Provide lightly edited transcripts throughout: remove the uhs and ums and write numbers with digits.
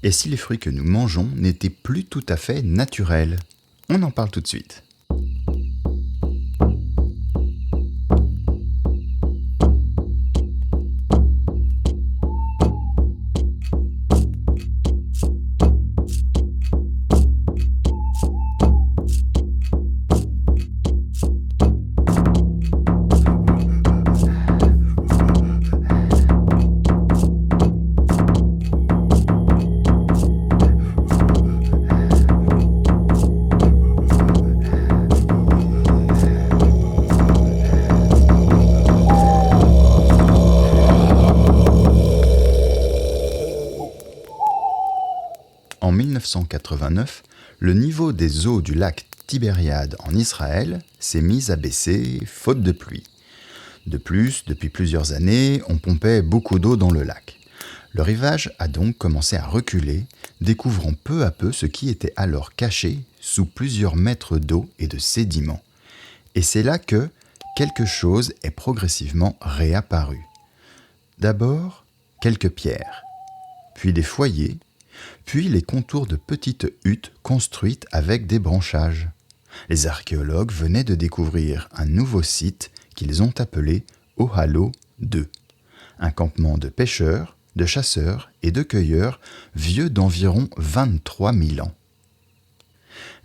Et si les fruits que nous mangeons n'étaient plus tout à fait naturels? On en parle tout de suite. En 1989, le niveau des eaux du lac Tibériade en Israël s'est mis à baisser faute de pluie. De plus, depuis plusieurs années, on pompait beaucoup d'eau dans le lac. Le rivage a donc commencé à reculer, découvrant peu à peu ce qui était alors caché sous plusieurs mètres d'eau et de sédiments. Et c'est là que quelque chose est progressivement réapparu. D'abord, quelques pierres, puis des foyers, puis les contours de petites huttes construites avec des branchages. Les archéologues venaient de découvrir un nouveau site qu'ils ont appelé Ohalo 2, un campement de pêcheurs, de chasseurs et de cueilleurs vieux d'environ 23 000 ans.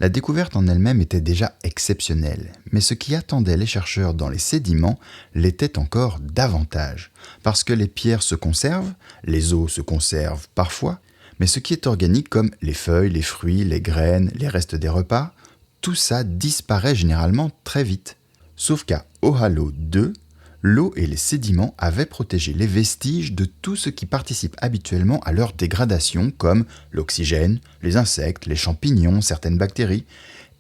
La découverte en elle-même était déjà exceptionnelle, mais ce qui attendait les chercheurs dans les sédiments l'était encore davantage, parce que les pierres se conservent, les eaux se conservent parfois, mais ce qui est organique comme les feuilles, les fruits, les graines, les restes des repas, tout ça disparaît généralement très vite. Sauf qu'à Ohalo 2, l'eau et les sédiments avaient protégé les vestiges de tout ce qui participe habituellement à leur dégradation, comme l'oxygène, les insectes, les champignons, certaines bactéries,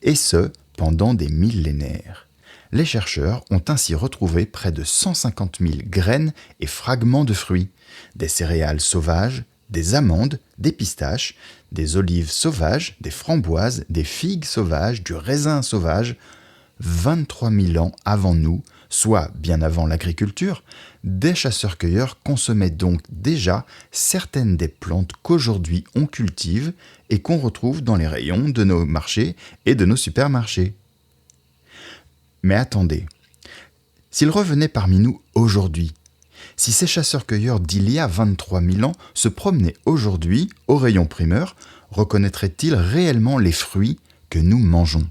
et ce, pendant des millénaires. Les chercheurs ont ainsi retrouvé près de 150 000 graines et fragments de fruits, des céréales sauvages, des amandes, des pistaches, des olives sauvages, des framboises, des figues sauvages, du raisin sauvage. 23 000 ans avant nous, soit bien avant l'agriculture, des chasseurs-cueilleurs consommaient donc déjà certaines des plantes qu'aujourd'hui on cultive et qu'on retrouve dans les rayons de nos marchés et de nos supermarchés. Mais attendez, s'ils revenaient parmi nous aujourd'hui, si ces chasseurs-cueilleurs d'il y a 23 000 ans se promenaient aujourd'hui au rayon primeur, reconnaîtraient-ils réellement les fruits que nous mangeons?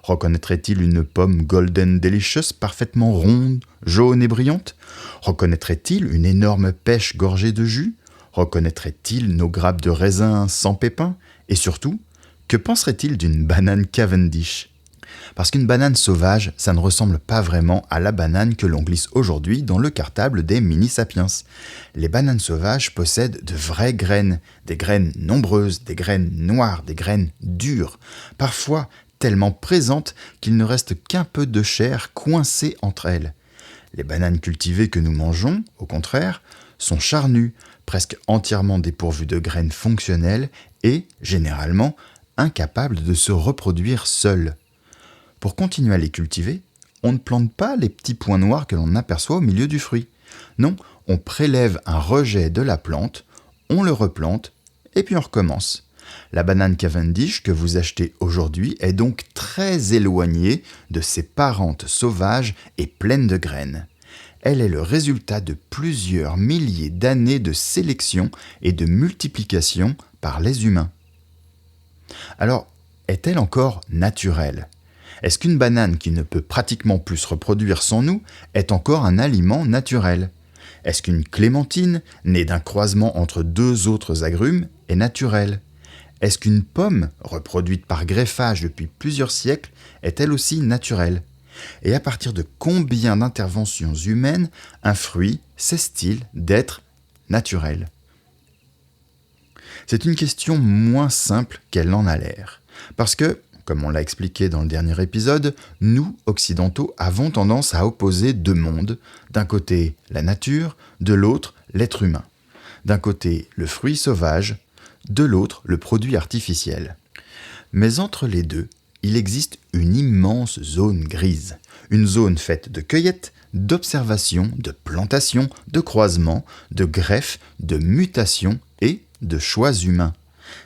Reconnaîtrait-il une pomme Golden Delicious parfaitement ronde, jaune et brillante? Reconnaîtrait-il une énorme pêche gorgée de jus? Reconnaîtrait-il nos grappes de raisin sans pépins? Et surtout, que penserait-il d'une banane Cavendish? Parce qu'une banane sauvage, ça ne ressemble pas vraiment à la banane que l'on glisse aujourd'hui dans le cartable des mini-sapiens. Les bananes sauvages possèdent de vraies graines, des graines nombreuses, des graines noires, des graines dures, parfois tellement présentes qu'il ne reste qu'un peu de chair coincée entre elles. Les bananes cultivées que nous mangeons, au contraire, sont charnues, presque entièrement dépourvues de graines fonctionnelles et, généralement, incapables de se reproduire seules. Pour continuer à les cultiver, on ne plante pas les petits points noirs que l'on aperçoit au milieu du fruit. Non, on prélève un rejet de la plante, on le replante, et puis on recommence. La banane Cavendish que vous achetez aujourd'hui est donc très éloignée de ses parentes sauvages et pleines de graines. Elle est le résultat de plusieurs milliers d'années de sélection et de multiplication par les humains. Alors, est-elle encore naturelle ? Est-ce qu'une banane qui ne peut pratiquement plus se reproduire sans nous est encore un aliment naturel ? Est-ce qu'une clémentine, née d'un croisement entre deux autres agrumes, est naturelle ? Est-ce qu'une pomme, reproduite par greffage depuis plusieurs siècles, est elle aussi naturelle ? Et à partir de combien d'interventions humaines un fruit cesse-t-il d'être naturel ? C'est une question moins simple qu'elle en a l'air. Parce que, comme on l'a expliqué dans le dernier épisode, nous, occidentaux, avons tendance à opposer deux mondes. D'un côté, la nature, de l'autre, l'être humain. D'un côté, le fruit sauvage, de l'autre, le produit artificiel. Mais entre les deux, il existe une immense zone grise. Une zone faite de cueillettes, d'observation, de plantation, de croisement, de greffe, de mutation et de choix humains.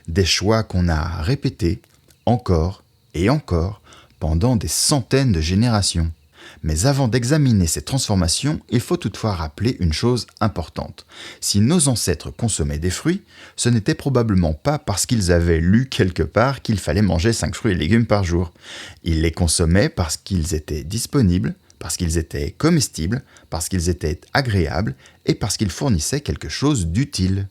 Des choix qu'on a répétés encore et encore pendant des centaines de générations. Mais avant d'examiner ces transformations, il faut toutefois rappeler une chose importante. Si nos ancêtres consommaient des fruits, ce n'était probablement pas parce qu'ils avaient lu quelque part qu'il fallait manger 5 fruits et légumes par jour. Ils les consommaient parce qu'ils étaient disponibles, parce qu'ils étaient comestibles, parce qu'ils étaient agréables et parce qu'ils fournissaient quelque chose d'utile.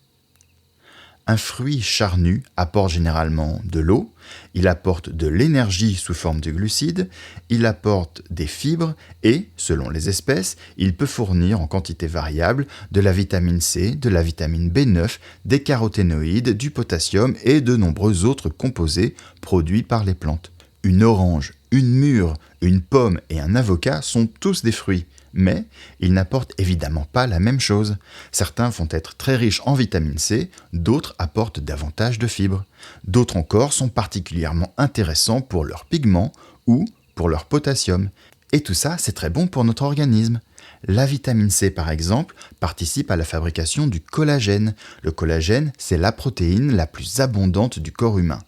Un fruit charnu apporte généralement de l'eau, il apporte de l'énergie sous forme de glucides, il apporte des fibres et, selon les espèces, il peut fournir en quantité variable de la vitamine C, de la vitamine B9, des caroténoïdes, du potassium et de nombreux autres composés produits par les plantes. Une orange, une mûre, une pomme et un avocat sont tous des fruits. Mais ils n'apportent évidemment pas la même chose. Certains vont être très riches en vitamine C, d'autres apportent davantage de fibres. D'autres encore sont particulièrement intéressants pour leurs pigments ou pour leur potassium. Et tout ça, c'est très bon pour notre organisme. La vitamine C, par exemple, participe à la fabrication du collagène. Le collagène, c'est la protéine la plus abondante du corps humain.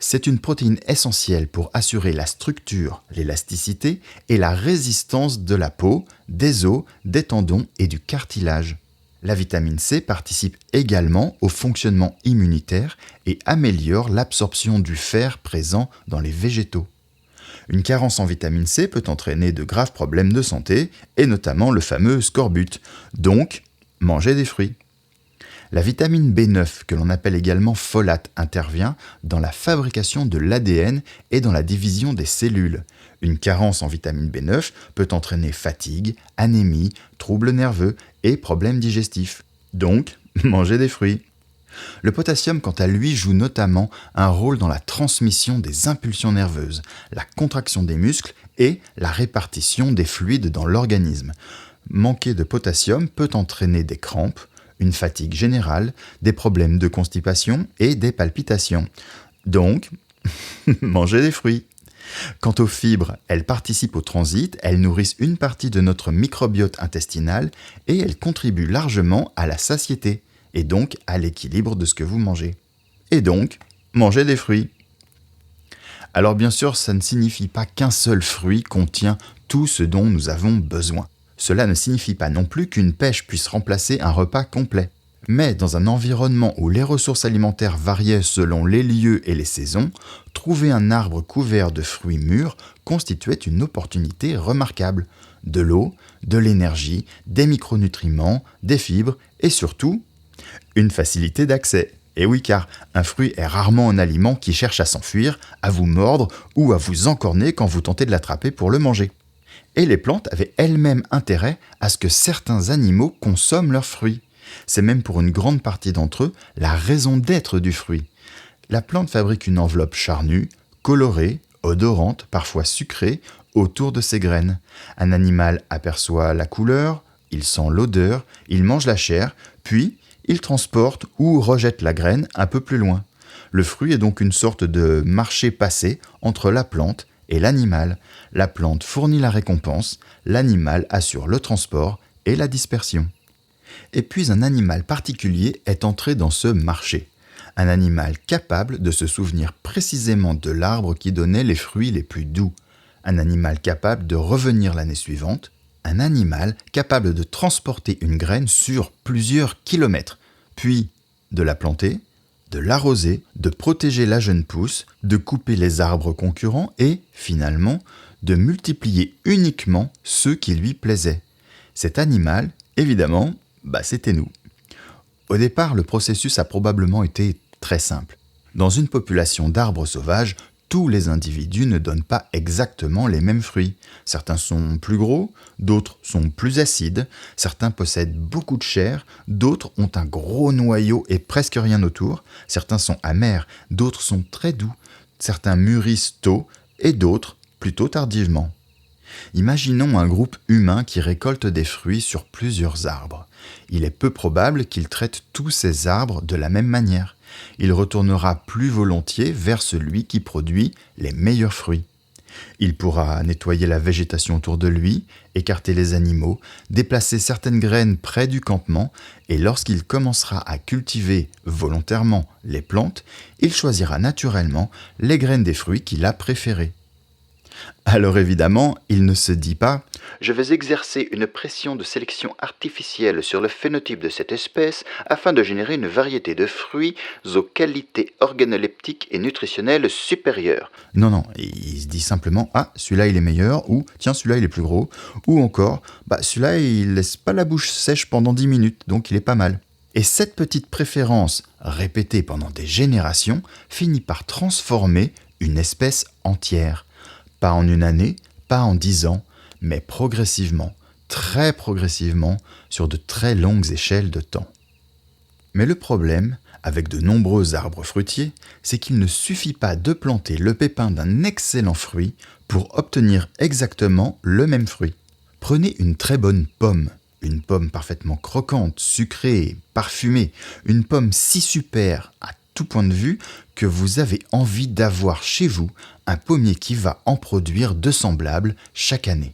C'est une protéine essentielle pour assurer la structure, l'élasticité et la résistance de la peau, des os, des tendons et du cartilage. La vitamine C participe également au fonctionnement immunitaire et améliore l'absorption du fer présent dans les végétaux. Une carence en vitamine C peut entraîner de graves problèmes de santé, et notamment le fameux scorbut. Donc, mangez des fruits. La vitamine B9, que l'on appelle également folate, intervient dans la fabrication de l'ADN et dans la division des cellules. Une carence en vitamine B9 peut entraîner fatigue, anémie, troubles nerveux et problèmes digestifs. Donc, mangez des fruits. Le potassium, quant à lui, joue notamment un rôle dans la transmission des impulsions nerveuses, la contraction des muscles et la répartition des fluides dans l'organisme. Manquer de potassium peut entraîner des crampes, une fatigue générale, des problèmes de constipation et des palpitations. Donc, mangez des fruits. Quant aux fibres, elles participent au transit, elles nourrissent une partie de notre microbiote intestinal et elles contribuent largement à la satiété et donc à l'équilibre de ce que vous mangez. Et donc, mangez des fruits. Alors bien sûr, ça ne signifie pas qu'un seul fruit contient tout ce dont nous avons besoin. Cela ne signifie pas non plus qu'une pêche puisse remplacer un repas complet. Mais dans un environnement où les ressources alimentaires variaient selon les lieux et les saisons, trouver un arbre couvert de fruits mûrs constituait une opportunité remarquable. De l'eau, de l'énergie, des micronutriments, des fibres et surtout, une facilité d'accès. Et oui, car un fruit est rarement un aliment qui cherche à s'enfuir, à vous mordre ou à vous encorner quand vous tentez de l'attraper pour le manger. Et les plantes avaient elles-mêmes intérêt à ce que certains animaux consomment leurs fruits. C'est même pour une grande partie d'entre eux la raison d'être du fruit. La plante fabrique une enveloppe charnue, colorée, odorante, parfois sucrée, autour de ses graines. Un animal aperçoit la couleur, il sent l'odeur, il mange la chair, puis il transporte ou rejette la graine un peu plus loin. Le fruit est donc une sorte de marché passé entre la plante et l'animal. La plante fournit la récompense, l'animal assure le transport et la dispersion. Et puis un animal particulier est entré dans ce marché. Un animal capable de se souvenir précisément de l'arbre qui donnait les fruits les plus doux. Un animal capable de revenir l'année suivante. Un animal capable de transporter une graine sur plusieurs kilomètres, puis de la planter, de l'arroser, de protéger la jeune pousse, de couper les arbres concurrents et, finalement, de multiplier uniquement ceux qui lui plaisaient. Cet animal, évidemment, c'était nous. Au départ, le processus a probablement été très simple. Dans une population d'arbres sauvages, tous les individus ne donnent pas exactement les mêmes fruits. Certains sont plus gros, d'autres sont plus acides, certains possèdent beaucoup de chair, d'autres ont un gros noyau et presque rien autour, certains sont amers, d'autres sont très doux, certains mûrissent tôt et d'autres plutôt tardivement. Imaginons un groupe humain qui récolte des fruits sur plusieurs arbres. Il est peu probable qu'il traite tous ces arbres de la même manière. Il retournera plus volontiers vers celui qui produit les meilleurs fruits. Il pourra nettoyer la végétation autour de lui, écarter les animaux, déplacer certaines graines près du campement, et lorsqu'il commencera à cultiver volontairement les plantes, il choisira naturellement les graines des fruits qu'il a préférées. Alors évidemment, il ne se dit pas « Je vais exercer une pression de sélection artificielle sur le phénotype de cette espèce afin de générer une variété de fruits aux qualités organoleptiques et nutritionnelles supérieures. » Non, il se dit simplement « Ah, celui-là il est meilleur » ou « Tiens, celui-là il est plus gros » ou encore « Celui-là il laisse pas la bouche sèche pendant 10 minutes, donc il est pas mal. » Et cette petite préférence, répétée pendant des générations, finit par transformer une espèce entière. Pas en une année, pas en 10 ans, mais progressivement, très progressivement, sur de très longues échelles de temps. Mais le problème, avec de nombreux arbres fruitiers, c'est qu'il ne suffit pas de planter le pépin d'un excellent fruit pour obtenir exactement le même fruit. Prenez une très bonne pomme, une pomme parfaitement croquante, sucrée, parfumée, une pomme si super à tout point de vue que vous avez envie d'avoir chez vous un pommier qui va en produire de semblables chaque année.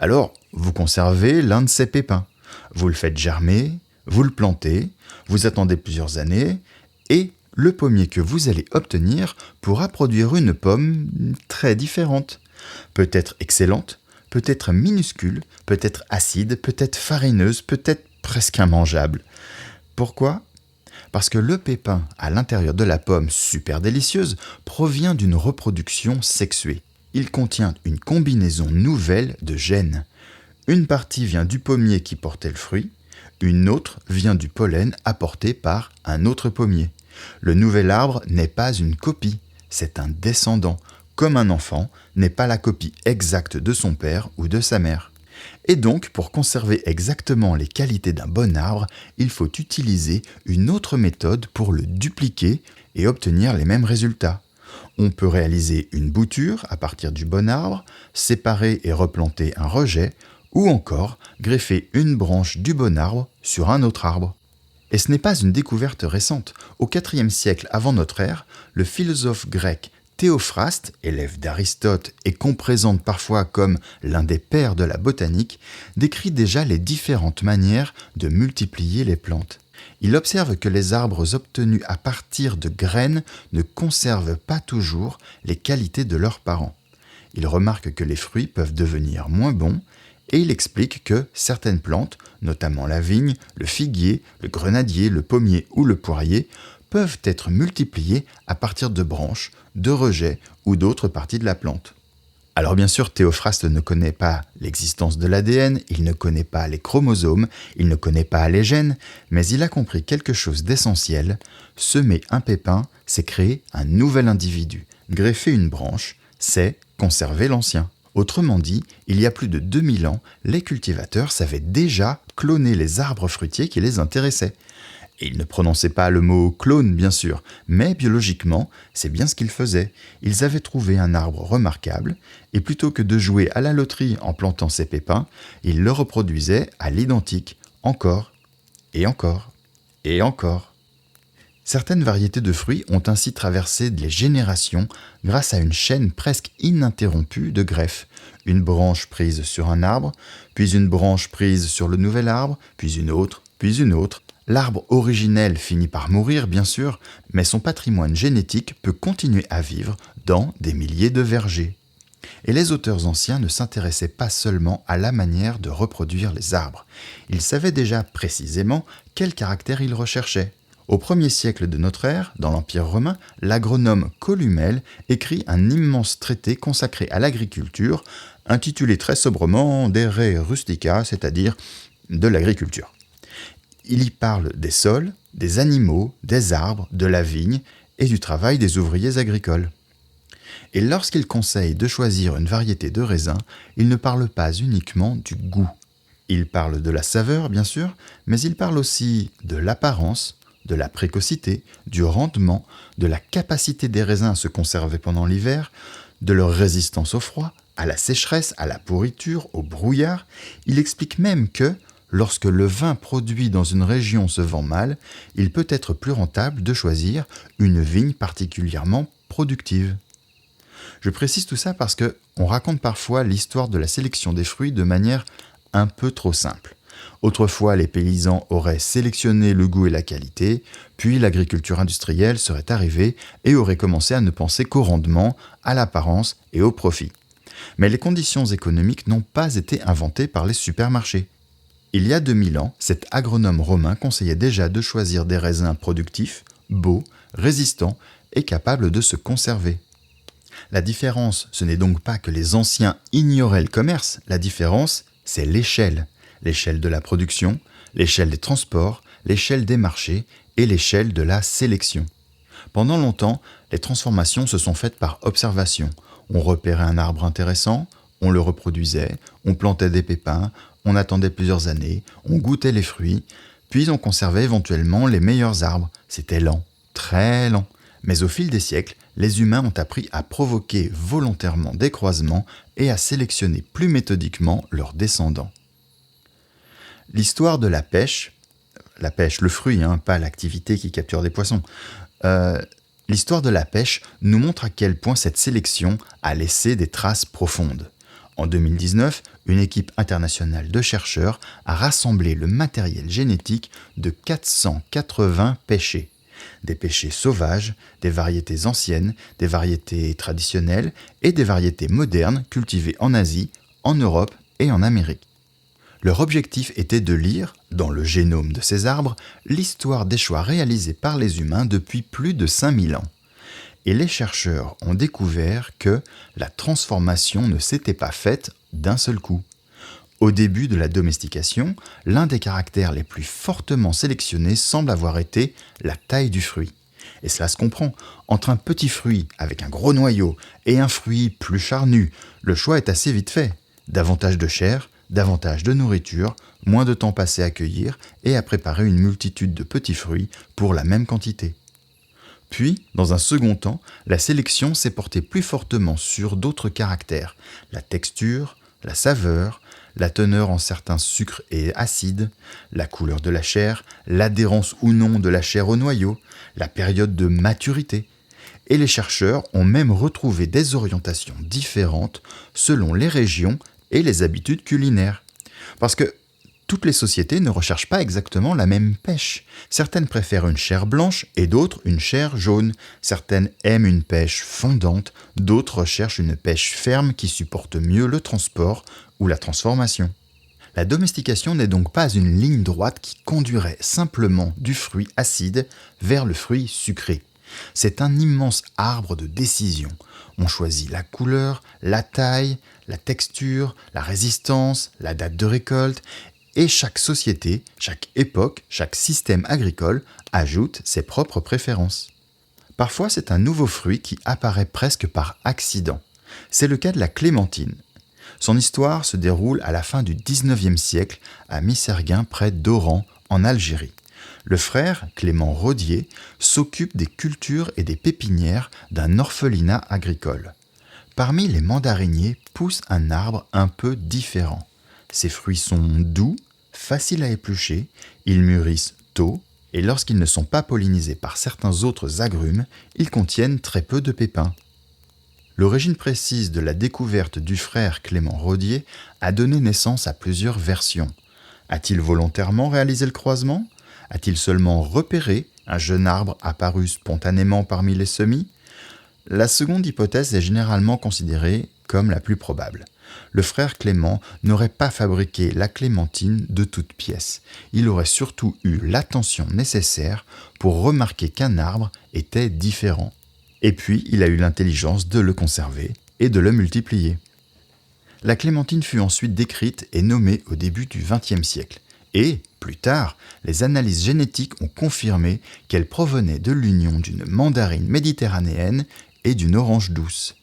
Alors, vous conservez l'un de ces pépins, vous le faites germer, vous le plantez, vous attendez plusieurs années et le pommier que vous allez obtenir pourra produire une pomme très différente. Peut-être excellente, peut-être minuscule, peut-être acide, peut-être farineuse, peut-être presque immangeable. Pourquoi ? Parce que le pépin à l'intérieur de la pomme super délicieuse provient d'une reproduction sexuée. Il contient une combinaison nouvelle de gènes. Une partie vient du pommier qui portait le fruit, une autre vient du pollen apporté par un autre pommier. Le nouvel arbre n'est pas une copie, c'est un descendant, comme un enfant n'est pas la copie exacte de son père ou de sa mère. Et donc, pour conserver exactement les qualités d'un bon arbre, il faut utiliser une autre méthode pour le dupliquer et obtenir les mêmes résultats. On peut réaliser une bouture à partir du bon arbre, séparer et replanter un rejet, ou encore greffer une branche du bon arbre sur un autre arbre. Et ce n'est pas une découverte récente. Au IVe siècle avant notre ère, le philosophe grec Théophraste, élève d'Aristote et qu'on présente parfois comme l'un des pères de la botanique, décrit déjà les différentes manières de multiplier les plantes. Il observe que les arbres obtenus à partir de graines ne conservent pas toujours les qualités de leurs parents. Il remarque que les fruits peuvent devenir moins bons et il explique que certaines plantes, notamment la vigne, le figuier, le grenadier, le pommier ou le poirier, peuvent être multipliées à partir de branches, de rejets ou d'autres parties de la plante. Alors bien sûr, Théophraste ne connaît pas l'existence de l'ADN, il ne connaît pas les chromosomes, il ne connaît pas les gènes, mais il a compris quelque chose d'essentiel. Semer un pépin, c'est créer un nouvel individu. Greffer une branche, c'est conserver l'ancien. Autrement dit, il y a plus de 2000 ans, les cultivateurs savaient déjà cloner les arbres fruitiers qui les intéressaient. Et ils ne prononçaient pas le mot clone, bien sûr, mais biologiquement, c'est bien ce qu'ils faisaient. Ils avaient trouvé un arbre remarquable, et plutôt que de jouer à la loterie en plantant ces pépins, ils le reproduisaient à l'identique, encore, et encore, et encore. Certaines variétés de fruits ont ainsi traversé les générations grâce à une chaîne presque ininterrompue de greffes. Une branche prise sur un arbre, puis une branche prise sur le nouvel arbre, puis une autre, puis une autre. L'arbre originel finit par mourir, bien sûr, mais son patrimoine génétique peut continuer à vivre dans des milliers de vergers. Et les auteurs anciens ne s'intéressaient pas seulement à la manière de reproduire les arbres. Ils savaient déjà précisément quel caractère ils recherchaient. Au 1er siècle de notre ère, dans l'Empire romain, l'agronome Columelle écrit un immense traité consacré à l'agriculture, intitulé très sobrement De Re Rustica, c'est-à-dire de l'agriculture. Il y parle des sols, des animaux, des arbres, de la vigne et du travail des ouvriers agricoles. Et lorsqu'il conseille de choisir une variété de raisin, il ne parle pas uniquement du goût. Il parle de la saveur, bien sûr, mais il parle aussi de l'apparence, de la précocité, du rendement, de la capacité des raisins à se conserver pendant l'hiver, de leur résistance au froid, à la sécheresse, à la pourriture, au brouillard. Il explique même que, lorsque le vin produit dans une région se vend mal, il peut être plus rentable de choisir une vigne particulièrement productive. Je précise tout ça parce qu'on raconte parfois l'histoire de la sélection des fruits de manière un peu trop simple. Autrefois, les paysans auraient sélectionné le goût et la qualité, puis l'agriculture industrielle serait arrivée et aurait commencé à ne penser qu'au rendement, à l'apparence et au profit. Mais les conditions économiques n'ont pas été inventées par les supermarchés. Il y a 2000 ans, cet agronome romain conseillait déjà de choisir des raisins productifs, beaux, résistants et capables de se conserver. La différence, ce n'est donc pas que les anciens ignoraient le commerce, la différence, c'est l'échelle. L'échelle de la production, l'échelle des transports, l'échelle des marchés et l'échelle de la sélection. Pendant longtemps, les transformations se sont faites par observation. On repérait un arbre intéressant, on le reproduisait, on plantait des pépins, on attendait plusieurs années, on goûtait les fruits, puis on conservait éventuellement les meilleurs arbres. C'était lent, très lent. Mais au fil des siècles, les humains ont appris à provoquer volontairement des croisements et à sélectionner plus méthodiquement leurs descendants. L'histoire de la pêche, le fruit, pas l'activité qui capture des poissons, l'histoire de la pêche nous montre à quel point cette sélection a laissé des traces profondes. En 2019, une équipe internationale de chercheurs a rassemblé le matériel génétique de 480 pêchers. Des pêchers sauvages, des variétés anciennes, des variétés traditionnelles et des variétés modernes cultivées en Asie, en Europe et en Amérique. Leur objectif était de lire, dans le génome de ces arbres, l'histoire des choix réalisés par les humains depuis plus de 5000 ans. Et les chercheurs ont découvert que la transformation ne s'était pas faite d'un seul coup. Au début de la domestication, l'un des caractères les plus fortement sélectionnés semble avoir été la taille du fruit. Et cela se comprend. Entre un petit fruit avec un gros noyau et un fruit plus charnu, le choix est assez vite fait. Davantage de chair, davantage de nourriture, moins de temps passé à cueillir et à préparer une multitude de petits fruits pour la même quantité. Puis, dans un second temps, la sélection s'est portée plus fortement sur d'autres caractères, la texture, la saveur, la teneur en certains sucres et acides, la couleur de la chair, l'adhérence ou non de la chair au noyau, la période de maturité. Et les chercheurs ont même retrouvé des orientations différentes selon les régions et les habitudes culinaires. Parce que toutes les sociétés ne recherchent pas exactement la même pêche. Certaines préfèrent une chair blanche et d'autres une chair jaune. Certaines aiment une pêche fondante, d'autres recherchent une pêche ferme qui supporte mieux le transport ou la transformation. La domestication n'est donc pas une ligne droite qui conduirait simplement du fruit acide vers le fruit sucré. C'est un immense arbre de décision. On choisit la couleur, la taille, la texture, la résistance, la date de récolte, et chaque société, chaque époque, chaque système agricole ajoute ses propres préférences. Parfois, c'est un nouveau fruit qui apparaît presque par accident. C'est le cas de la clémentine. Son histoire se déroule à la fin du XIXe siècle à Misserguin près d'Oran, en Algérie. Le frère, Clément Rodier, s'occupe des cultures et des pépinières d'un orphelinat agricole. Parmi les mandariniers pousse un arbre un peu différent. Ses fruits sont doux, faciles à éplucher, ils mûrissent tôt et lorsqu'ils ne sont pas pollinisés par certains autres agrumes, ils contiennent très peu de pépins. L'origine précise de la découverte du frère Clément Rodier a donné naissance à plusieurs versions. A-t-il volontairement réalisé le croisement ? A-t-il seulement repéré un jeune arbre apparu spontanément parmi les semis ? La seconde hypothèse est généralement considérée comme la plus probable. Le frère Clément n'aurait pas fabriqué la clémentine de toutes pièces. Il aurait surtout eu l'attention nécessaire pour remarquer qu'un arbre était différent. Et puis, il a eu l'intelligence de le conserver et de le multiplier. La clémentine fut ensuite décrite et nommée au début du XXe siècle. Et, plus tard, les analyses génétiques ont confirmé qu'elle provenait de l'union d'une mandarine méditerranéenne et d'une orange douce.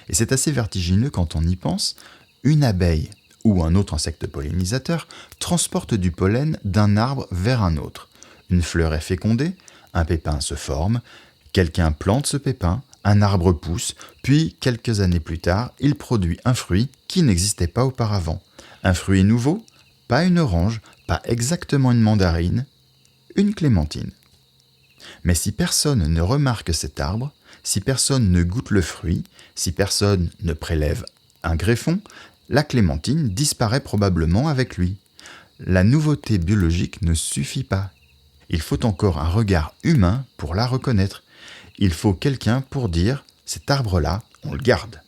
Et c'est assez vertigineux quand on y pense. Une abeille ou un autre insecte pollinisateur transporte du pollen d'un arbre vers un autre. Une fleur est fécondée, un pépin se forme, quelqu'un plante ce pépin, un arbre pousse, puis quelques années plus tard, il produit un fruit qui n'existait pas auparavant. Un fruit nouveau, pas une orange, pas exactement une mandarine, une clémentine. Mais si personne ne remarque cet arbre, si personne ne goûte le fruit, si personne ne prélève un greffon, la clémentine disparaît probablement avec lui. La nouveauté biologique ne suffit pas. Il faut encore un regard humain pour la reconnaître. Il faut quelqu'un pour dire « cet arbre-là, on le garde ».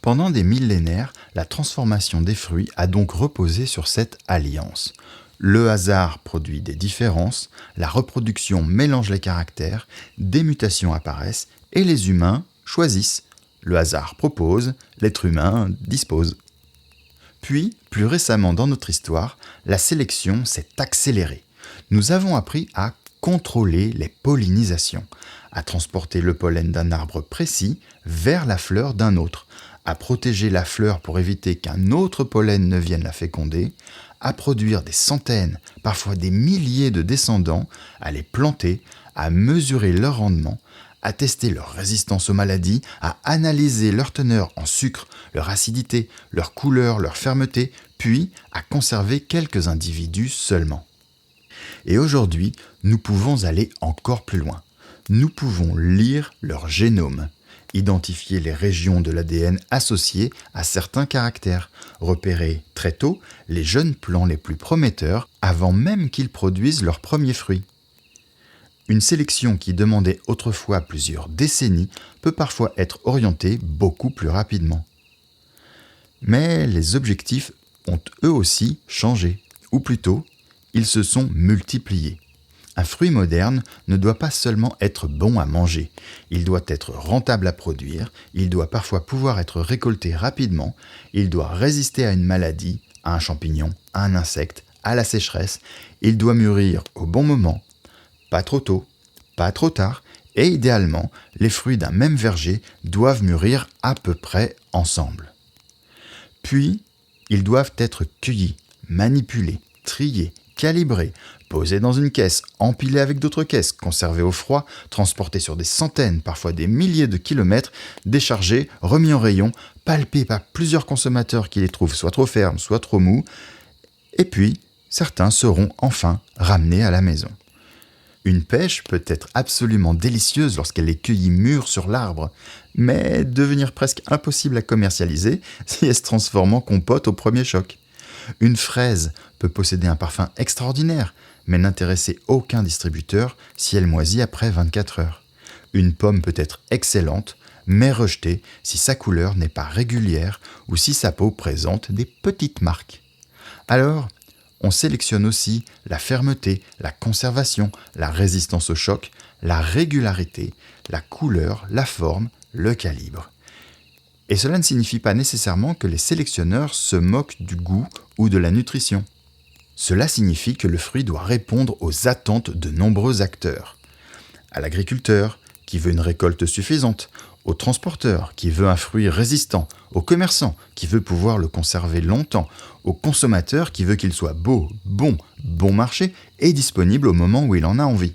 Pendant des millénaires, la transformation des fruits a donc reposé sur cette alliance. Le hasard produit des différences, la reproduction mélange les caractères, des mutations apparaissent et les humains choisissent. Le hasard propose, l'être humain dispose. Puis, plus récemment dans notre histoire, la sélection s'est accélérée. Nous avons appris à contrôler les pollinisations, à transporter le pollen d'un arbre précis vers la fleur d'un autre, à protéger la fleur pour éviter qu'un autre pollen ne vienne la féconder, à produire des centaines, parfois des milliers de descendants, à les planter, à mesurer leur rendement, à tester leur résistance aux maladies, à analyser leur teneur en sucre, leur acidité, leur couleur, leur fermeté, puis à conserver quelques individus seulement. Et aujourd'hui, nous pouvons aller encore plus loin. Nous pouvons lire leur génome, identifier les régions de l'ADN associées à certains caractères, repérer très tôt les jeunes plants les plus prometteurs avant même qu'ils produisent leurs premiers fruits. Une sélection qui demandait autrefois plusieurs décennies peut parfois être orientée beaucoup plus rapidement. Mais les objectifs ont eux aussi changé, ou plutôt, ils se sont multipliés. Un fruit moderne ne doit pas seulement être bon à manger, il doit être rentable à produire, il doit parfois pouvoir être récolté rapidement, il doit résister à une maladie, à un champignon, à un insecte, à la sécheresse, il doit mûrir au bon moment, pas trop tôt, pas trop tard, et idéalement, les fruits d'un même verger doivent mûrir à peu près ensemble. Puis, ils doivent être cueillis, manipulés, triés, calibrés, posés dans une caisse, empilés avec d'autres caisses, conservés au froid, transportés sur des centaines, parfois des milliers de kilomètres, déchargés, remis en rayon, palpés par plusieurs consommateurs qui les trouvent soit trop fermes, soit trop mous, et puis, certains seront enfin ramenés à la maison. Une pêche peut être absolument délicieuse lorsqu'elle est cueillie mûre sur l'arbre, mais devenir presque impossible à commercialiser si elle se transforme en compote au premier choc. Une fraise peut posséder un parfum extraordinaire, mais n'intéresser aucun distributeur si elle moisit après 24 heures. Une pomme peut être excellente, mais rejetée si sa couleur n'est pas régulière ou si sa peau présente des petites marques. Alors, on sélectionne aussi la fermeté, la conservation, la résistance au choc, la régularité, la couleur, la forme, le calibre. Et cela ne signifie pas nécessairement que les sélectionneurs se moquent du goût ou de la nutrition. Cela signifie que le fruit doit répondre aux attentes de nombreux acteurs. À l'agriculteur, qui veut une récolte suffisante, au transporteur, qui veut un fruit résistant, au commerçant, qui veut pouvoir le conserver longtemps, au consommateur, qui veut qu'il soit beau, bon marché et disponible au moment où il en a envie.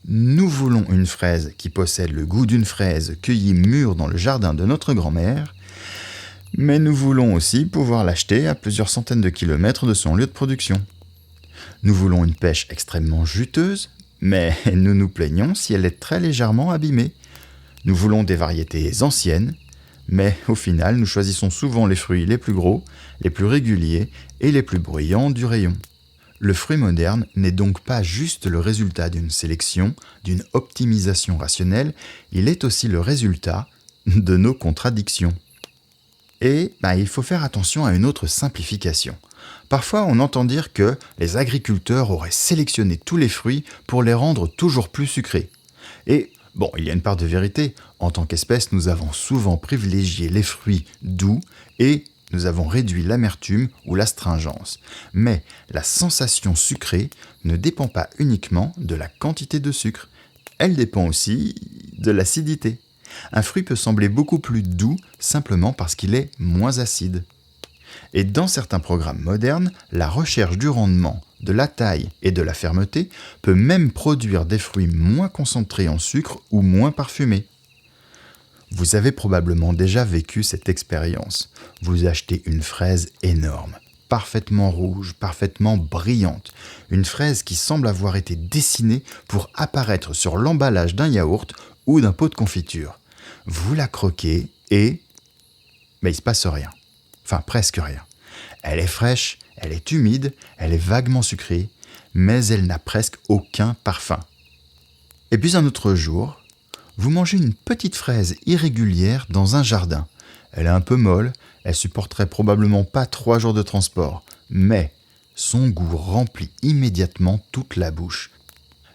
Nous voulons une fraise qui possède le goût d'une fraise cueillie mûre dans le jardin de notre grand-mère, mais nous voulons aussi pouvoir l'acheter à plusieurs centaines de kilomètres de son lieu de production. Nous voulons une pêche extrêmement juteuse, mais nous nous plaignons si elle est très légèrement abîmée. Nous voulons des variétés anciennes, mais au final, nous choisissons souvent les fruits les plus gros, les plus réguliers et les plus bruyants du rayon. Le fruit moderne n'est donc pas juste le résultat d'une sélection, d'une optimisation rationnelle, il est aussi le résultat de nos contradictions. Et il faut faire attention à une autre simplification. Parfois, on entend dire que les agriculteurs auraient sélectionné tous les fruits pour les rendre toujours plus sucrés. Et il y a une part de vérité. En tant qu'espèce, nous avons souvent privilégié les fruits doux et nous avons réduit l'amertume ou l'astringence. Mais la sensation sucrée ne dépend pas uniquement de la quantité de sucre. Elle dépend aussi de l'acidité. Un fruit peut sembler beaucoup plus doux simplement parce qu'il est moins acide. Et dans certains programmes modernes, la recherche du rendement, de la taille et de la fermeté peut même produire des fruits moins concentrés en sucre ou moins parfumés. Vous avez probablement déjà vécu cette expérience. Vous achetez une fraise énorme, parfaitement rouge, parfaitement brillante. Une fraise qui semble avoir été dessinée pour apparaître sur l'emballage d'un yaourt ou d'un pot de confiture. Vous la croquez et... mais il ne se passe rien. Enfin, presque rien. Elle est fraîche, elle est humide, elle est vaguement sucrée, mais elle n'a presque aucun parfum. Et puis un autre jour, vous mangez une petite fraise irrégulière dans un jardin. Elle est un peu molle, elle supporterait probablement pas 3 jours de transport, mais son goût remplit immédiatement toute la bouche.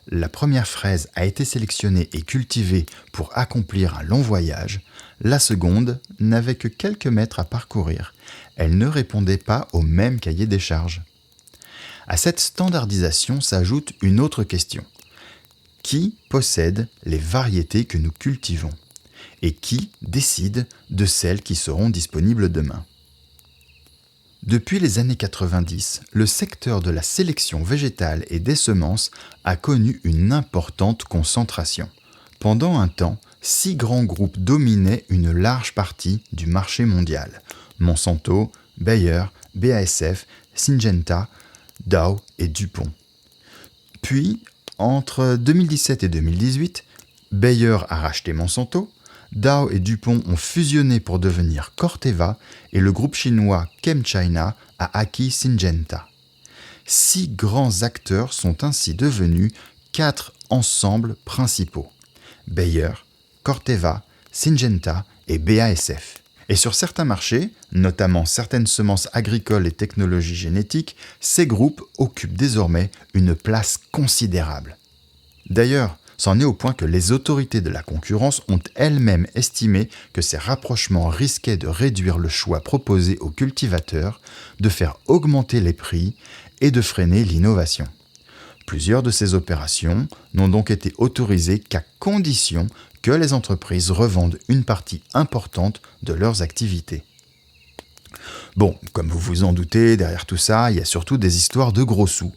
La première fraise a été sélectionnée et cultivée pour accomplir un long voyage. La seconde n'avait que quelques mètres à parcourir. Elle ne répondait pas au même cahier des charges. À cette standardisation s'ajoute une autre question. Qui possède les variétés que nous cultivons ? Et qui décide de celles qui seront disponibles demain ? Depuis les années 90, le secteur de la sélection végétale et des semences a connu une importante concentration. Pendant un temps, 6 grands groupes dominaient une large partie du marché mondial. Monsanto, Bayer, BASF, Syngenta, Dow et DuPont. Puis, entre 2017 et 2018, Bayer a racheté Monsanto, Dow et DuPont ont fusionné pour devenir Corteva et le groupe chinois ChemChina a acquis Syngenta. 6 grands acteurs sont ainsi devenus 4 ensembles principaux. Bayer, Corteva, Syngenta et BASF. Et sur certains marchés, notamment certaines semences agricoles et technologies génétiques, ces groupes occupent désormais une place considérable. D'ailleurs, c'en est au point que les autorités de la concurrence ont elles-mêmes estimé que ces rapprochements risquaient de réduire le choix proposé aux cultivateurs, de faire augmenter les prix et de freiner l'innovation. Plusieurs de ces opérations n'ont donc été autorisées qu'à condition que les entreprises revendent une partie importante de leurs activités. Bon, comme vous vous en doutez, derrière tout ça, il y a surtout des histoires de gros sous.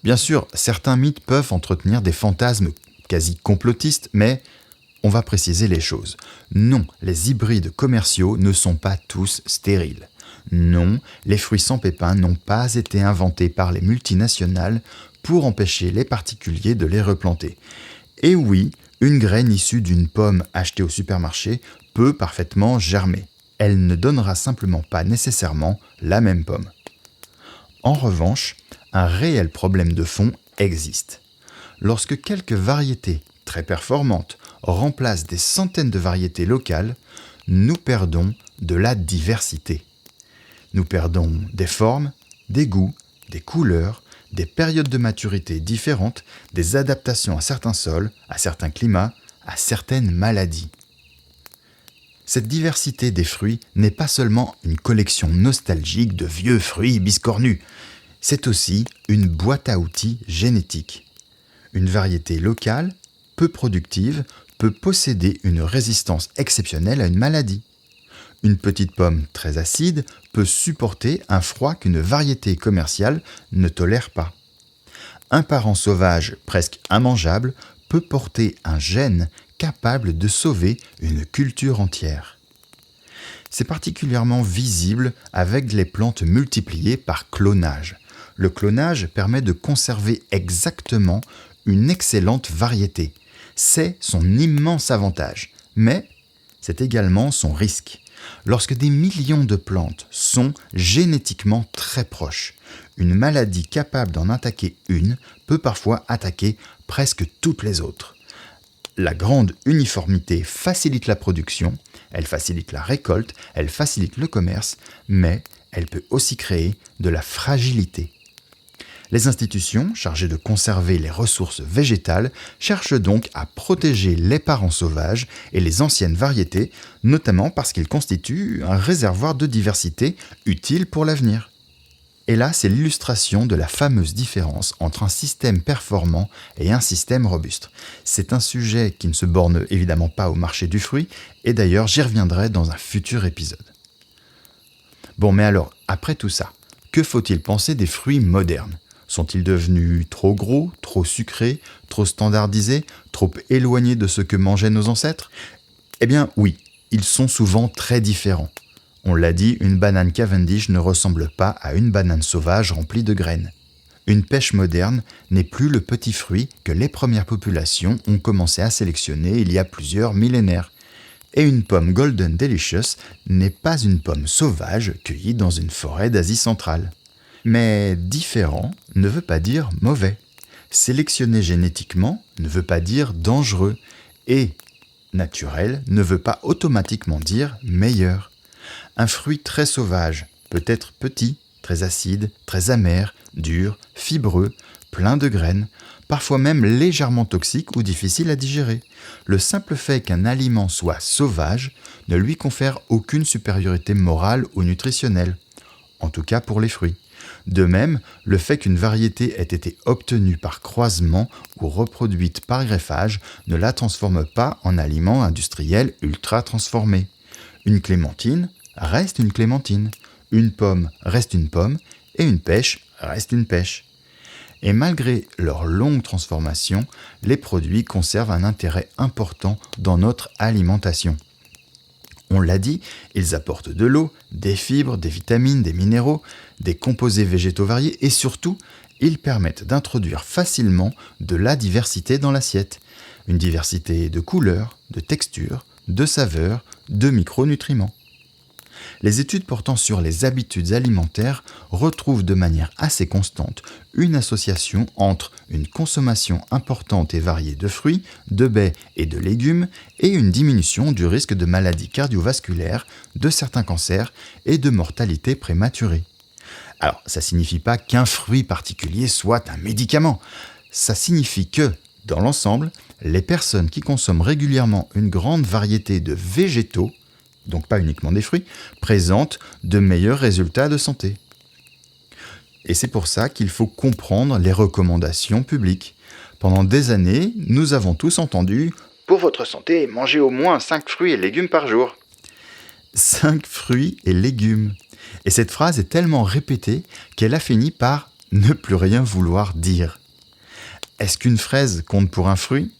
Bien sûr, certains mythes peuvent entretenir des fantasmes quasi complotistes, mais on va préciser les choses. Non, les hybrides commerciaux ne sont pas tous stériles. Non, les fruits sans pépins n'ont pas été inventés par les multinationales pour empêcher les particuliers de les replanter. Et oui, une graine issue d'une pomme achetée au supermarché peut parfaitement germer. Elle ne donnera simplement pas nécessairement la même pomme. En revanche, un réel problème de fond existe. Lorsque quelques variétés très performantes remplacent des centaines de variétés locales, nous perdons de la diversité. Nous perdons des formes, des goûts, des couleurs, des périodes de maturité différentes, des adaptations à certains sols, à certains climats, à certaines maladies. Cette diversité des fruits n'est pas seulement une collection nostalgique de vieux fruits biscornus, c'est aussi une boîte à outils génétique. Une variété locale, peu productive, peut posséder une résistance exceptionnelle à une maladie. Une petite pomme très acide peut supporter un froid qu'une variété commerciale ne tolère pas. Un parent sauvage presque immangeable peut porter un gène capable de sauver une culture entière. C'est particulièrement visible avec les plantes multipliées par clonage. Le clonage permet de conserver exactement une excellente variété. C'est son immense avantage, mais c'est également son risque. Lorsque des millions de plantes sont génétiquement très proches, une maladie capable d'en attaquer une peut parfois attaquer presque toutes les autres. La grande uniformité facilite la production, elle facilite la récolte, elle facilite le commerce, mais elle peut aussi créer de la fragilité. Les institutions chargées de conserver les ressources végétales cherchent donc à protéger les parents sauvages et les anciennes variétés, notamment parce qu'ils constituent un réservoir de diversité utile pour l'avenir. Et là, c'est l'illustration de la fameuse différence entre un système performant et un système robuste. C'est un sujet qui ne se borne évidemment pas au marché du fruit, et d'ailleurs j'y reviendrai dans un futur épisode. Bon, mais alors, après tout ça, que faut-il penser des fruits modernes ? Sont-ils devenus trop gros, trop sucrés, trop standardisés, trop éloignés de ce que mangeaient nos ancêtres ? Eh bien oui, ils sont souvent très différents. On l'a dit, une banane Cavendish ne ressemble pas à une banane sauvage remplie de graines. Une pêche moderne n'est plus le petit fruit que les premières populations ont commencé à sélectionner il y a plusieurs millénaires. Et une pomme Golden Delicious n'est pas une pomme sauvage cueillie dans une forêt d'Asie centrale. Mais différent ne veut pas dire mauvais. Sélectionné génétiquement ne veut pas dire dangereux. Et naturel ne veut pas automatiquement dire meilleur. Un fruit très sauvage peut être petit, très acide, très amer, dur, fibreux, plein de graines, parfois même légèrement toxique ou difficile à digérer. Le simple fait qu'un aliment soit sauvage ne lui confère aucune supériorité morale ou nutritionnelle, en tout cas pour les fruits. De même, le fait qu'une variété ait été obtenue par croisement ou reproduite par greffage ne la transforme pas en aliment industriel ultra transformé. Une clémentine reste une clémentine, une pomme reste une pomme et une pêche reste une pêche. Et malgré leur longue transformation, les produits conservent un intérêt important dans notre alimentation. On l'a dit, ils apportent de l'eau, des fibres, des vitamines, des minéraux, des composés végétaux variés et surtout, ils permettent d'introduire facilement de la diversité dans l'assiette. Une diversité de couleurs, de textures, de saveurs, de micronutriments. Les études portant sur les habitudes alimentaires retrouvent de manière assez constante une association entre une consommation importante et variée de fruits, de baies et de légumes et une diminution du risque de maladies cardiovasculaires, de certains cancers et de mortalité prématurée. Alors, ça ne signifie pas qu'un fruit particulier soit un médicament. Ça signifie que, dans l'ensemble, les personnes qui consomment régulièrement une grande variété de végétaux, donc pas uniquement des fruits, présentent de meilleurs résultats de santé. Et c'est pour ça qu'il faut comprendre les recommandations publiques. Pendant des années, nous avons tous entendu « Pour votre santé, mangez au moins 5 fruits et légumes par jour ». 5 fruits et légumes. Et cette phrase est tellement répétée qu'elle a fini par ne plus rien vouloir dire. Est-ce qu'une fraise compte pour un fruit ?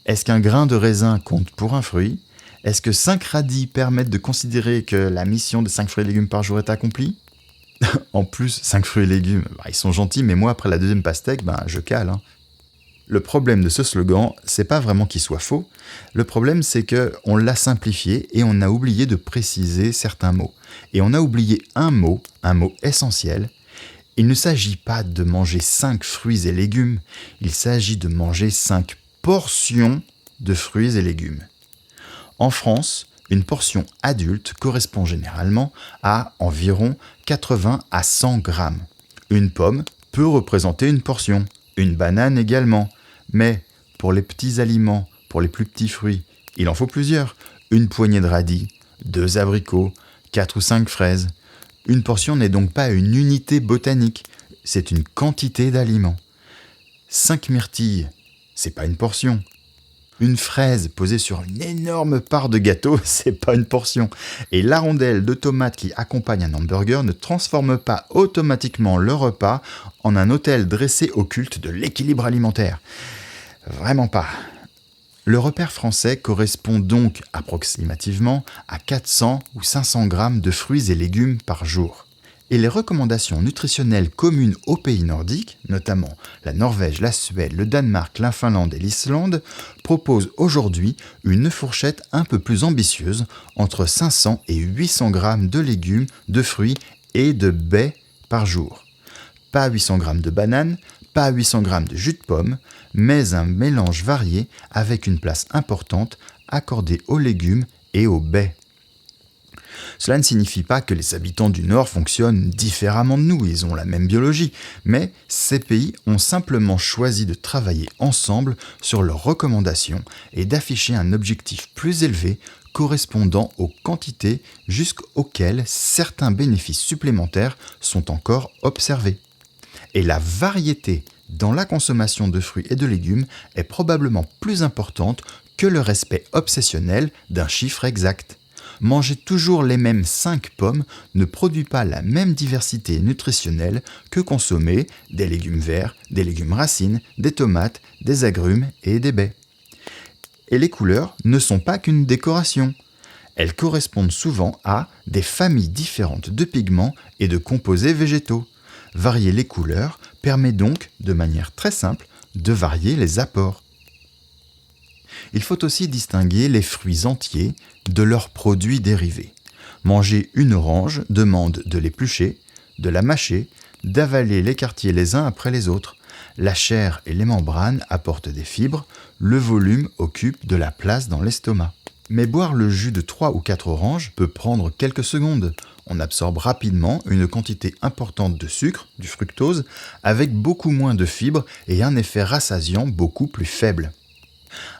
Est-ce qu'un grain de raisin compte pour un fruit ? Est-ce que 5 radis permettent de considérer que la mission de 5 fruits et légumes par jour est accomplie ? En plus, 5 fruits et légumes, ils sont gentils, mais moi, après la deuxième pastèque, je cale. Le problème de ce slogan, c'est pas vraiment qu'il soit faux. Le problème, c'est qu'on l'a simplifié et on a oublié de préciser certains mots. Et on a oublié un mot essentiel. Il ne s'agit pas de manger 5 fruits et légumes, il s'agit de manger 5 portions de fruits et légumes. En France, une portion adulte correspond généralement à environ 80 à 100 grammes. Une pomme peut représenter une portion, une banane également. Mais pour les petits aliments, pour les plus petits fruits, il en faut plusieurs. Une poignée de radis, 2 abricots, 4 ou 5 fraises. Une portion n'est donc pas une unité botanique, c'est une quantité d'aliments. 5 myrtilles, c'est pas une portion. Une fraise posée sur une énorme part de gâteau, c'est pas une portion. Et la rondelle de tomate qui accompagne un hamburger ne transforme pas automatiquement le repas en un autel dressé au culte de l'équilibre alimentaire. Vraiment pas. Le repère français correspond donc approximativement à 400 ou 500 grammes de fruits et légumes par jour. Et les recommandations nutritionnelles communes aux pays nordiques, notamment la Norvège, la Suède, le Danemark, la Finlande et l'Islande, proposent aujourd'hui une fourchette un peu plus ambitieuse entre 500 et 800 grammes de légumes, de fruits et de baies par jour. Pas 800 grammes de bananes, pas 800 grammes de jus de pomme, mais un mélange varié avec une place importante accordée aux légumes et aux baies. Cela ne signifie pas que les habitants du Nord fonctionnent différemment de nous, ils ont la même biologie, mais ces pays ont simplement choisi de travailler ensemble sur leurs recommandations et d'afficher un objectif plus élevé correspondant aux quantités jusqu'auxquelles certains bénéfices supplémentaires sont encore observés. Et la variété dans la consommation de fruits et de légumes est probablement plus importante que le respect obsessionnel d'un chiffre exact. Manger toujours les mêmes 5 pommes ne produit pas la même diversité nutritionnelle que consommer des légumes verts, des légumes racines, des tomates, des agrumes et des baies. Et les couleurs ne sont pas qu'une décoration. elles correspondent souvent à des familles différentes de pigments et de composés végétaux. Varier les couleurs permet donc, de manière très simple, de varier les apports. Il faut aussi distinguer les fruits entiers de leurs produits dérivés. Manger une orange demande de l'éplucher, de la mâcher, d'avaler les quartiers les uns après les autres. La chair et les membranes apportent des fibres, le volume occupe de la place dans l'estomac. Mais boire le jus de 3 ou 4 oranges peut prendre quelques secondes. On absorbe rapidement une quantité importante de sucre, du fructose, avec beaucoup moins de fibres et un effet rassasiant beaucoup plus faible.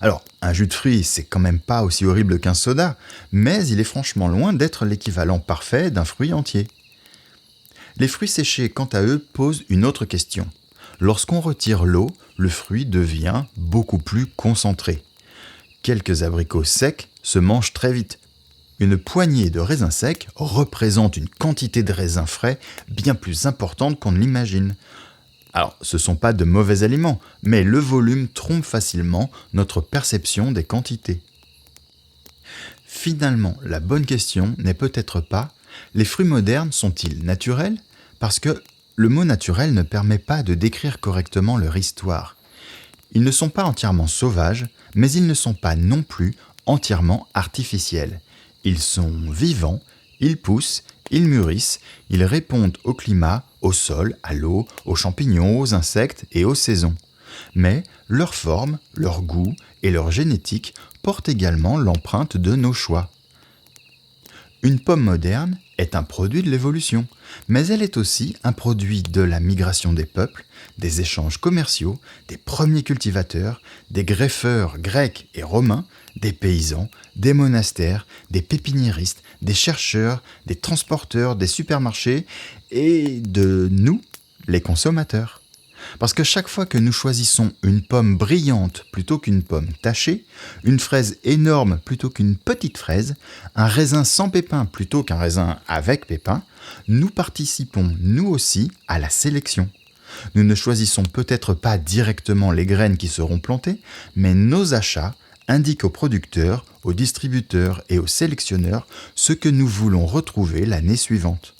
Alors, un jus de fruits, c'est quand même pas aussi horrible qu'un soda, mais il est franchement loin d'être l'équivalent parfait d'un fruit entier. Les fruits séchés, quant à eux, posent une autre question. Lorsqu'on retire l'eau, le fruit devient beaucoup plus concentré. Quelques abricots secs se mangent très vite. Une poignée de raisins secs représente une quantité de raisins frais bien plus importante qu'on ne l'imagine. Alors, ce ne sont pas de mauvais aliments, mais le volume trompe facilement notre perception des quantités. Finalement, la bonne question n'est peut-être pas « les fruits modernes sont-ils naturels ?» parce que le mot naturel ne permet pas de décrire correctement leur histoire. Ils ne sont pas entièrement sauvages, mais ils ne sont pas non plus entièrement artificiels. Ils sont vivants, ils poussent, ils mûrissent, ils répondent au climat, au sol, à l'eau, aux champignons, aux insectes et aux saisons. Mais leur forme, leur goût et leur génétique portent également l'empreinte de nos choix. Une pomme moderne est un produit de l'évolution, mais elle est aussi un produit de la migration des peuples, des échanges commerciaux, des premiers cultivateurs, des greffeurs grecs et romains, des paysans, des monastères, des pépiniéristes, des chercheurs, des transporteurs, des supermarchés et de nous, les consommateurs. Parce que chaque fois que nous choisissons une pomme brillante plutôt qu'une pomme tachée, une fraise énorme plutôt qu'une petite fraise, un raisin sans pépins plutôt qu'un raisin avec pépins, nous participons nous aussi à la sélection. Nous ne choisissons peut-être pas directement les graines qui seront plantées, mais nos achats indiquent aux producteurs, aux distributeurs et aux sélectionneurs ce que nous voulons retrouver l'année suivante.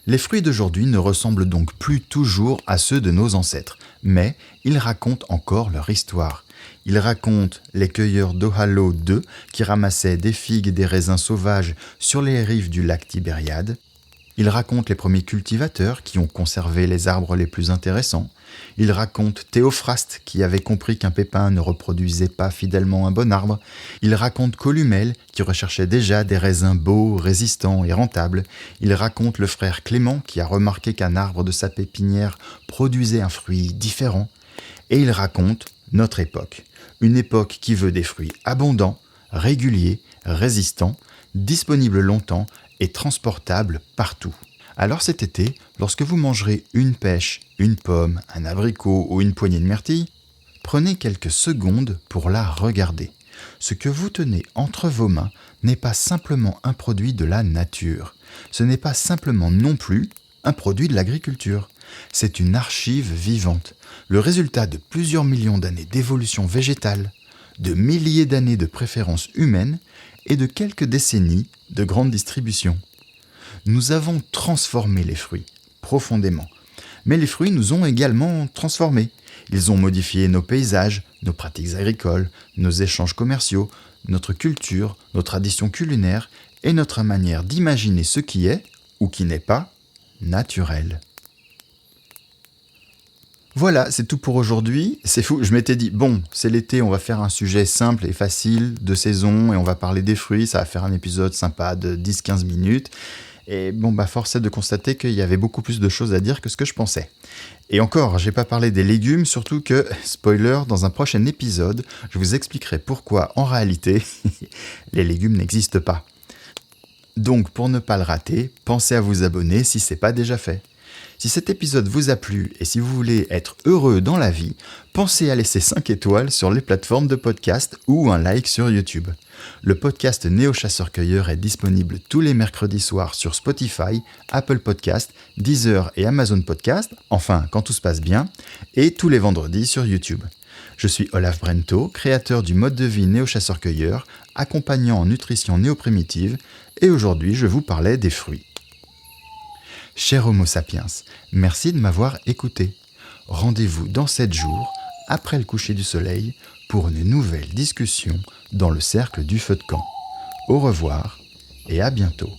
Les fruits d'aujourd'hui ne ressemblent donc plus toujours à ceux de nos ancêtres, mais ils racontent encore leur histoire. Ils racontent les cueilleurs d'Ohalo II qui ramassaient des figues et des raisins sauvages sur les rives du lac Tibériade. Ils racontent les premiers cultivateurs qui ont conservé les arbres les plus intéressants. Ils racontent Théophraste qui avait compris qu'un pépin ne reproduisait pas fidèlement un bon arbre. Ils racontent Columelle qui recherchait déjà des raisins beaux, résistants et rentables. Ils racontent le frère Clément qui a remarqué qu'un arbre de sa pépinière produisait un fruit différent. Et ils racontent notre époque. Une époque qui veut des fruits abondants, réguliers, résistants, disponibles longtemps et transportable partout. Alors cet été, lorsque vous mangerez une pêche, une pomme, un abricot ou une poignée de myrtilles, prenez quelques secondes pour la regarder. Ce que vous tenez entre vos mains n'est pas simplement un produit de la nature. Ce n'est pas simplement non plus un produit de l'agriculture. C'est une archive vivante, le résultat de plusieurs millions d'années d'évolution végétale, de milliers d'années de préférences humaines et de quelques décennies de grande distribution. Nous avons transformé les fruits, profondément. Mais les fruits nous ont également transformés. Ils ont modifié nos paysages, nos pratiques agricoles, nos échanges commerciaux, notre culture, nos traditions culinaires et notre manière d'imaginer ce qui est, ou qui n'est pas, naturel. Voilà, c'est tout pour aujourd'hui. C'est fou, je m'étais dit, bon, c'est l'été, on va faire un sujet simple et facile de saison et on va parler des fruits, ça va faire un épisode sympa de 10-15 minutes. Et bon, force est de constater qu'il y avait beaucoup plus de choses à dire que ce que je pensais. Et encore, j'ai pas parlé des légumes, surtout que, spoiler, dans un prochain épisode, je vous expliquerai pourquoi, en réalité, les légumes n'existent pas. Donc, pour ne pas le rater, pensez à vous abonner si c'est pas déjà fait. Si cet épisode vous a plu et si vous voulez être heureux dans la vie, pensez à laisser 5 étoiles sur les plateformes de podcast ou un like sur YouTube. Le podcast Néo Chasseur-Cueilleur est disponible tous les mercredis soirs sur Spotify, Apple Podcast, Deezer et Amazon Podcast, enfin quand tout se passe bien, et tous les vendredis sur YouTube. Je suis Olaf Brento, créateur du mode de vie néo-chasseur-cueilleur, accompagnant en nutrition néo-primitive, et aujourd'hui je vous parlais des fruits. Cher Homo sapiens, merci de m'avoir écouté. Rendez-vous dans 7 jours, après le coucher du soleil, pour une nouvelle discussion dans le cercle du feu de camp. Au revoir et à bientôt.